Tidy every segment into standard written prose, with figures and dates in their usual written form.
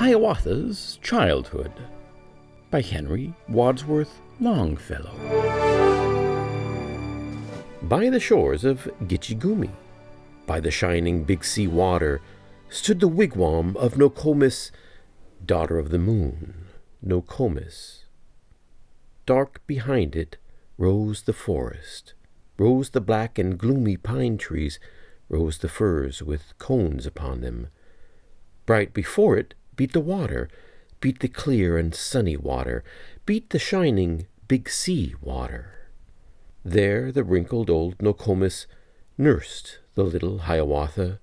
Hiawatha's Childhood by Henry Wadsworth Longfellow. By the shores of Gitchigumi, by the shining Big Sea water, stood the wigwam of Nokomis, daughter of the moon, Nokomis. Dark behind it rose the forest, rose the black and gloomy pine trees, rose the firs with cones upon them. Bright before it beat the water, beat the clear and sunny water, beat the shining Big Sea water. There the wrinkled old Nokomis nursed the little Hiawatha,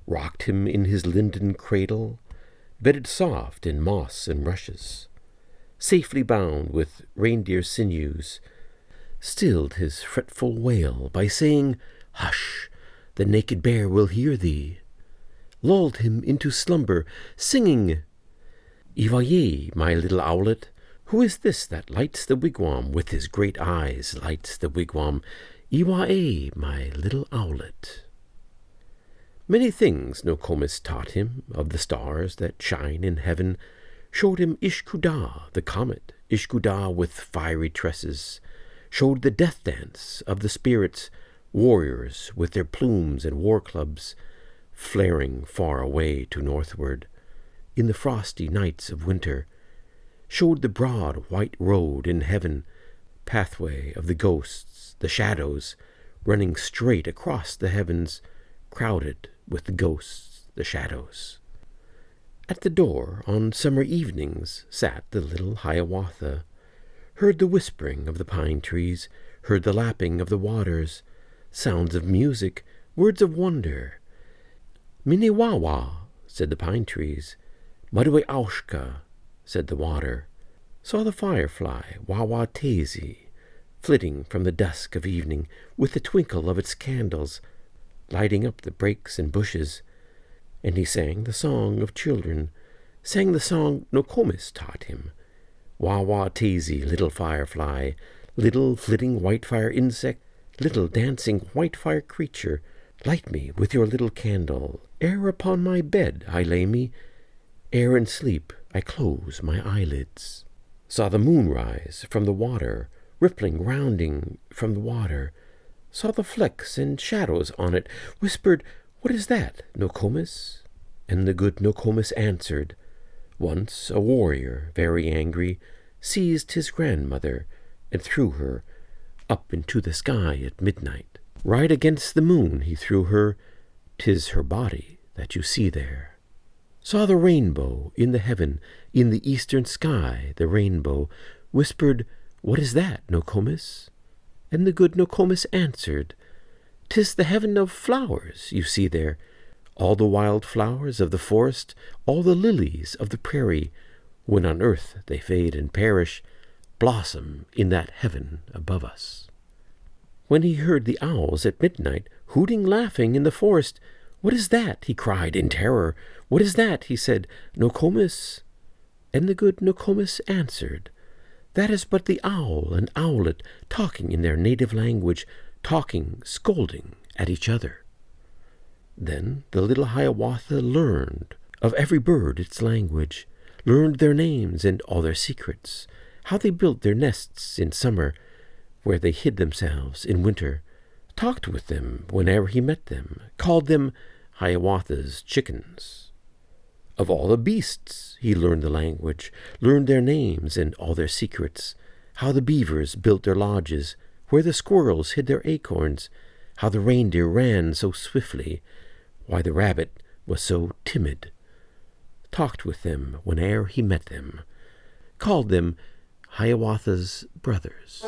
rocked him in his linden cradle, bedded soft in moss and rushes, safely bound with reindeer sinews, stilled his fretful wail by saying, "Hush, the naked bear will hear thee," lulled him into slumber, singing, "Iwaye, my little owlet, who is this that lights the wigwam with his great eyes, lights the wigwam? Iwaye, my little owlet." Many things Nokomis taught him of the stars that shine in heaven, showed him Ishkudah, the comet, Ishkudah with fiery tresses, showed the death dance of the spirits, warriors with their plumes and war clubs, flaring far away to northward, in the frosty nights of winter, showed the broad white road in heaven, pathway of the ghosts, the shadows, running straight across the heavens, crowded with the ghosts, the shadows. At the door on summer evenings sat the little Hiawatha, heard the whispering of the pine trees, heard the lapping of the waters, sounds of music, words of wonder. "Minnewawa," said the pine trees. "Madueaushka," said the water. Saw the firefly, Wawatezi, flitting from the dusk of evening with the twinkle of its candles, lighting up the brakes and bushes. And he sang the song of children, sang the song Nokomis taught him. Wawatezi, little firefly, little flitting white fire insect, little dancing white fire creature, light me with your little candle, ere upon my bed I lay me, ere in sleep I close my eyelids. Saw the moon rise from the water, rippling rounding from the water, saw the flecks and shadows on it, whispered, "What is that, Nokomis?" And the good Nokomis answered, "Once a warrior, very angry, seized his grandmother and threw her up into the sky at midnight. Right against the moon he threw her, 'tis her body that you see there." Saw the rainbow in the heaven, in the eastern sky, the rainbow, whispered, "What is that, Nokomis?" And the good Nokomis answered, "'Tis the heaven of flowers you see there, all the wild flowers of the forest, all the lilies of the prairie, when on earth they fade and perish, blossom in that heaven above us." When he heard the owls at midnight hooting, laughing in the forest, "What is that?" he cried in terror. "What is that?" he said, "Nokomis?" And the good Nokomis answered, "That is but the owl and owlet talking in their native language, talking, scolding at each other." Then the little Hiawatha learned of every bird its language, learned their names and all their secrets, how they built their nests in summer, where they hid themselves in winter, talked with them whenever he met them, called them Hiawatha's chickens. Of all the beasts he learned the language, learned their names and all their secrets, how the beavers built their lodges, where the squirrels hid their acorns, how the reindeer ran so swiftly, why the rabbit was so timid. Talked with them whene'er he met them, called them Hiawatha's brothers.